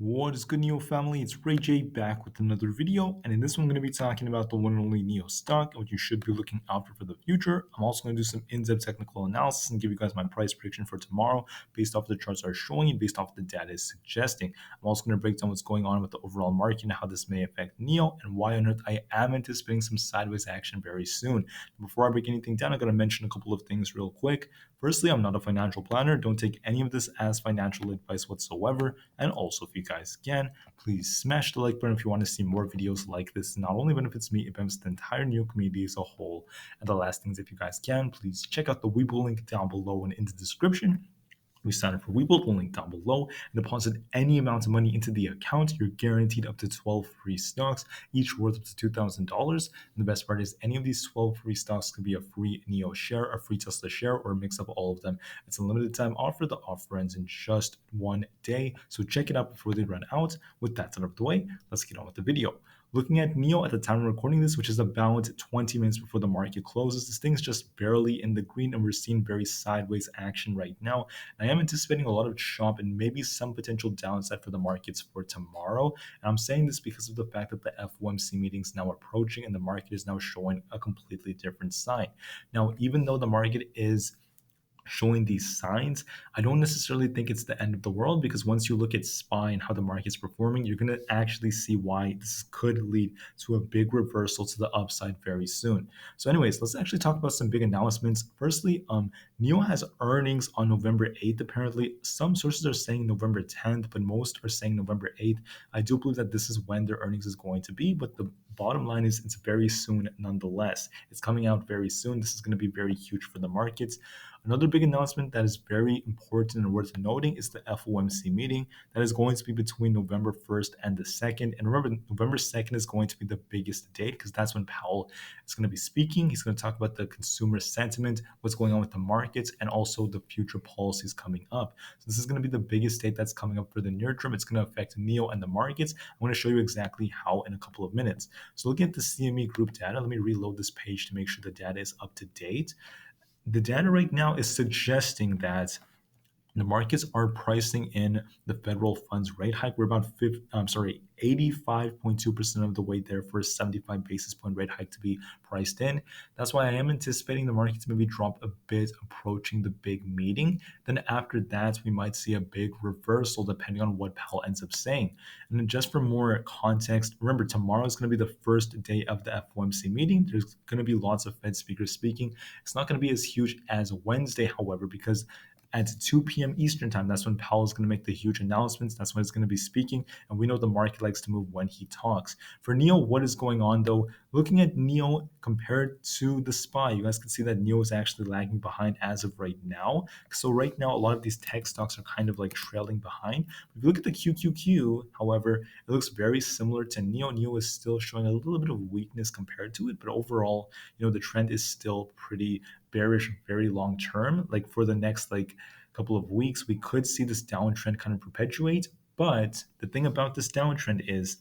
What is good, NIO family? It's Rey-Jay back with another video, and in this one, I'm going to be talking about the one and only NIO stock and what you should be looking out for the future. I'm also going to do some in-depth technical analysis and give you guys my price prediction for tomorrow based off the charts are showing and based off the data is suggesting. I'm also going to break down what's going on with the overall market and how this may affect NIO and why on earth I am anticipating some sideways action very soon. Before I break anything down, I'm going to mention a couple of things real quick. Firstly, I'm not a financial planner. Don't take any of this as financial advice whatsoever. And also, if you guys can, please smash the like button if you want to see more videos like this. It not only benefits me, it benefits the entire NIO community as a whole. And the last things, if you guys can, please check out the Webull link down below and in the description. We sign up for Webull, link down below, and deposit any amount of money into the account. You're guaranteed up to 12 free stocks, each worth up to $2,000. And the best part is any of these 12 free stocks could be a free NIO share, a free Tesla share, or a mix of all of them. It's a limited time offer. The offer ends in just one day. So check it out before they run out. With that out of the way, let's get on with the video. Looking at NIO at the time of recording this, which is about 20 minutes before the market closes, this thing's just barely in the green and we're seeing very sideways action right now. I am anticipating a lot of chop and maybe some potential downside for the markets for tomorrow. And I'm saying this because of the fact that the FOMC meeting is now approaching and the market is now showing a completely different sign. Now, even though the market is showing these signs, I don't necessarily think it's the end of the world, because once you look at SPY and how the market's performing, you're going to actually see why this could lead to a big reversal to the upside very soon. So anyways, let's actually talk about some big announcements. Firstly, NIO has earnings on November 8th. Apparently, some sources are saying November 10th, but most are saying November 8th. I do believe that this is when their earnings is going to be, but the bottom line is it's very soon nonetheless. It's coming out very soon. This is going to be very huge for the markets. Another big announcement that is very important and worth noting is the FOMC meeting that is going to be between November 1st and the 2nd. And remember, November 2nd is going to be the biggest date because that's when Powell is going to be speaking. He's going to talk about the consumer sentiment, what's going on with the markets, and also the future policies coming up. So this is going to be the biggest date that's coming up for the near term. It's going to affect NIO and the markets. I'm going to show you exactly how in a couple of minutes. So looking at the CME group data, let me reload this page to make sure the data is up to date. The data right now is suggesting that the markets are pricing in the federal funds rate hike. We're about 85.2% of the way there for a 75 basis point rate hike to be priced in. That's why I am anticipating the market to maybe drop a bit approaching the big meeting. Then after that, we might see a big reversal depending on what Powell ends up saying. And then just for more context, remember, tomorrow is going to be the first day of the FOMC meeting. There's going to be lots of Fed speakers speaking. It's not going to be as huge as Wednesday, however, because at 2 p.m. Eastern time, that's when Powell is going to make the huge announcements. That's when he's going to be speaking. And we know the market likes to move when he talks. For NIO, what is going on though? Looking at NIO compared to the SPY, you guys can see that NIO is actually lagging behind as of right now. So right now, a lot of these tech stocks are kind of like trailing behind. If you look at the QQQ, however, it looks very similar to NIO. NIO is still showing a little bit of weakness compared to it, but overall, the trend is still pretty bearish, very long term. Like for the next couple of weeks, we could see this downtrend kind of perpetuate. But the thing about this downtrend is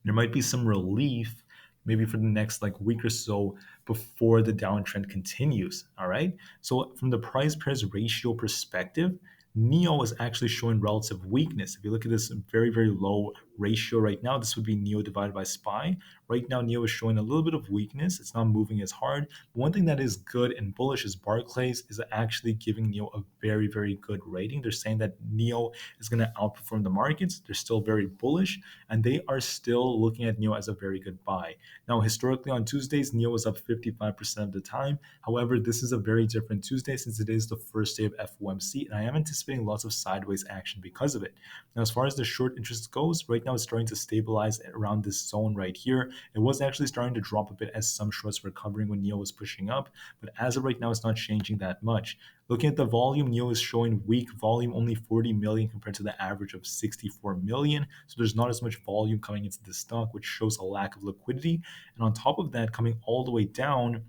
there might be some relief maybe for the next week or so before the downtrend continues. All right. So from the price pairs ratio perspective, NIO is actually showing relative weakness. If you look at this very, very low ratio right now, this would be NIO divided by SPY. Right now, NIO is showing a little bit of weakness. It's not moving as hard. But one thing that is good and bullish is Barclays is actually giving NIO a very, very good rating. They're saying that NIO is going to outperform the markets. They're still very bullish, and they are still looking at NIO as a very good buy. Now, historically on Tuesdays, NIO is up 55% of the time. However, this is a very different Tuesday since it is the first day of FOMC, and I am anticipating lots of sideways action because of it. Now, as far as the short interest goes, right now it's starting to stabilize around this zone right here. It was actually starting to drop a bit as some shorts were covering when NIO was pushing up, but as of right now, it's not changing that much. Looking at the volume, NIO is showing weak volume, only 40 million compared to the average of 64 million. So there's not as much volume coming into the stock, which shows a lack of liquidity. And on top of that, coming all the way down,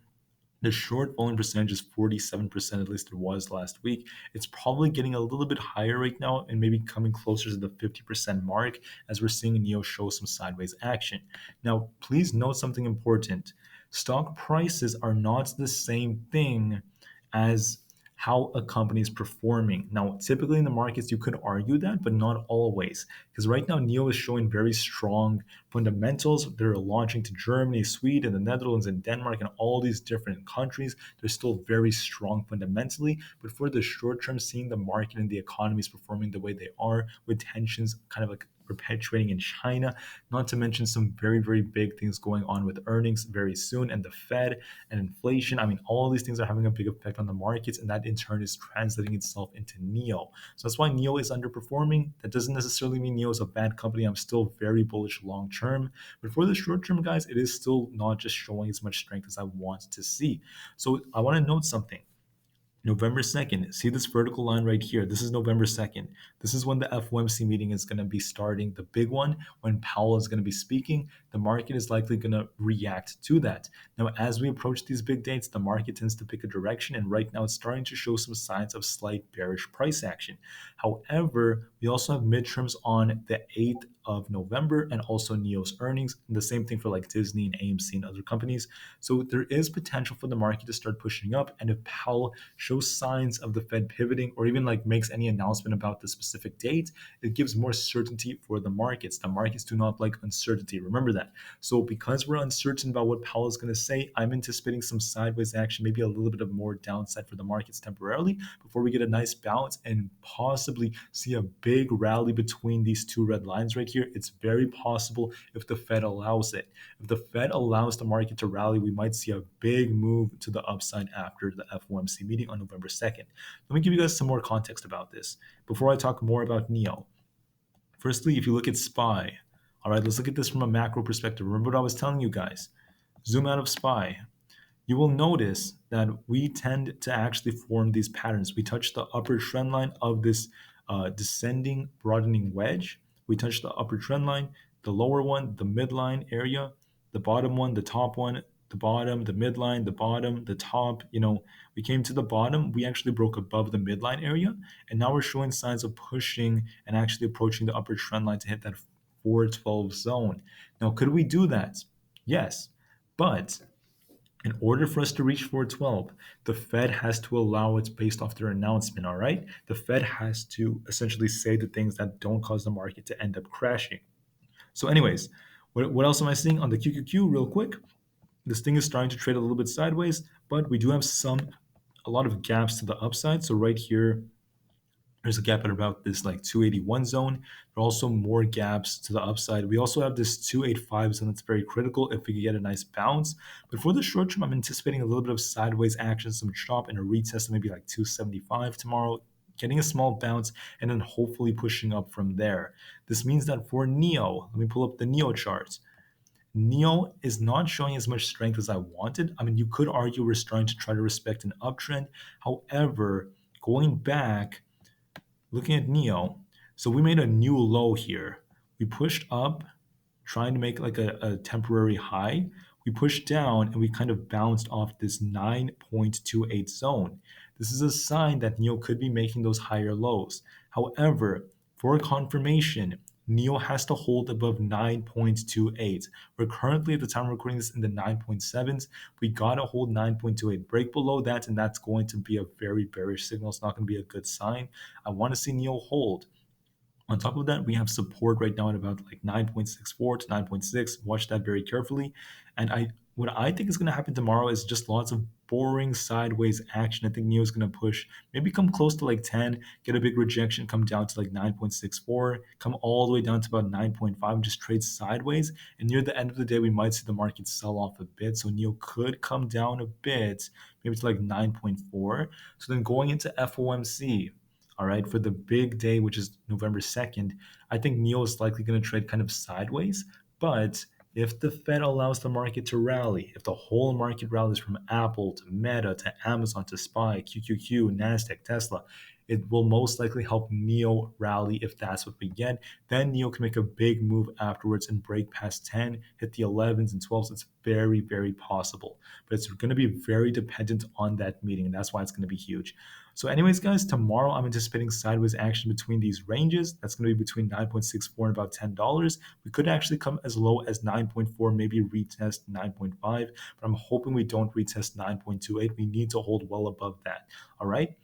the short volume percentage is 47%, at least it was last week. It's probably getting a little bit higher right now and maybe coming closer to the 50% mark as we're seeing NIO show some sideways action. Now, please note something important. Stock prices are not the same thing as how a company is performing. Now, typically in the markets, you could argue that, but not always. Because right now, NIO is showing very strong fundamentals. They're launching to Germany, Sweden, the Netherlands, and Denmark, and all these different countries. They're still very strong fundamentally. But for the short term, seeing the market and the economy is performing the way they are, with tensions kind of like perpetuating in China, not to mention some very, very big things going on with earnings very soon, and the Fed and inflation. I mean, all these things are having a big effect on the markets, and that in turn is translating itself into NIO. So that's why NIO is underperforming. That doesn't necessarily mean NIO is a bad company. I'm still very bullish long term. But for the short term, guys, it is still not just showing as much strength as I want to see. So I want to note something. November 2nd, see this vertical line right here. This is November 2nd. This is when the FOMC meeting is going to be starting, the big one, when Powell is going to be speaking. The market is likely going to react to that. Now, as we approach these big dates, the market tends to pick a direction, and right now it's starting to show some signs of slight bearish price action. However, we also have midterms on the 8th of November and also NIO's earnings. And the same thing for like Disney and AMC and other companies. So there is potential for the market to start pushing up. And if Powell shows signs of the Fed pivoting or even like makes any announcement about the specific date, it gives more certainty for the markets. The markets do not like uncertainty. Remember that. So because we're uncertain about what Powell is going to say, I'm anticipating some sideways action, maybe a little bit of more downside for the markets temporarily before we get a nice bounce and possibly see a big rally between these two red lines right here. It's very possible if the Fed allows it. If the Fed allows the market to rally, we might see a big move to the upside after the FOMC meeting on November 2nd. Let me give you guys some more context about this before I talk more about NIO. Firstly, if you look at SPY, all right, let's look at this from a macro perspective. Remember what I was telling you guys. Zoom out of SPY. You will notice that we tend to actually form these patterns. We touch the upper trend line of this descending broadening wedge. We touch the upper trend line, the lower one, the midline area, the bottom one, the top one, the bottom, the midline, the bottom, the top. We came to the bottom. We actually broke above the midline area, and now we're showing signs of pushing and actually approaching the upper trend line to hit that 412 zone. Now, could we do that? Yes, but in order for us to reach 412, the Fed has to allow it based off their announcement, all right? The Fed has to essentially say the things that don't cause the market to end up crashing. So anyways, what else am I seeing on the QQQ real quick? This thing is starting to trade a little bit sideways, but we do have a lot of gaps to the upside. So right here, there's a gap at about this like 281 zone. There are also more gaps to the upside. We also have this 285 zone that's very critical if we could get a nice bounce. But for the short term, I'm anticipating a little bit of sideways action, some chop and a retest of maybe like 275 tomorrow, getting a small bounce, and then hopefully pushing up from there. This means that for NIO, let me pull up the NIO charts. NIO is not showing as much strength as I wanted. I mean, you could argue we're starting to try to respect an uptrend. However, going back, looking at NIO, so we made a new low here. We pushed up, trying to make like a temporary high. We pushed down and we kind of bounced off this 9.28 zone. This is a sign that NIO could be making those higher lows. However, for confirmation, NIO has to hold above 9.28. We're currently at the time of recording this in the 9.7s. We got to hold 9.28. Break below that, and that's going to be a very bearish signal. It's not going to be a good sign. I want to see NIO hold. On top of that, we have support right now at about like 9.64 to 9.6. Watch that very carefully. And what I think is going to happen tomorrow is just lots of boring sideways action. I think NIO is going to push, maybe come close to like 10, get a big rejection, come down to like 9.64, come all the way down to about 9.5, and just trade sideways. And near the end of the day, we might see the market sell off a bit. So NIO could come down a bit, maybe to like 9.4. So then going into FOMC, all right, for the big day, which is November 2nd, I think NIO is likely going to trade kind of sideways. But if the Fed allows the market to rally, if the whole market rallies from Apple to Meta to Amazon to SPY, QQQ, NASDAQ, Tesla, it will most likely help NIO rally if that's what we get. Then NIO can make a big move afterwards and break past 10, hit the 11s and 12s. It's very, very possible. But it's going to be very dependent on that meeting, and that's why it's going to be huge. So anyways, guys, tomorrow I'm anticipating sideways action between these ranges. That's going to be between 9.64 and about $10. We could actually come as low as 9.4, maybe retest 9.5, but I'm hoping we don't retest 9.28. We need to hold well above that. All right.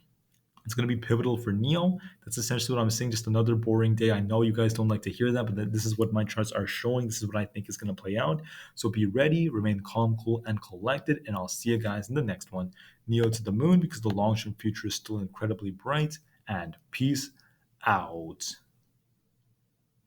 It's going to be pivotal for NIO. That's essentially what I'm saying. Just another boring day. I know you guys don't like to hear that, but this is what my charts are showing. This is what I think is going to play out. So be ready, remain calm, cool, and collected. And I'll see you guys in the next one. NIO to the moon, because the long-term future is still incredibly bright. And peace out.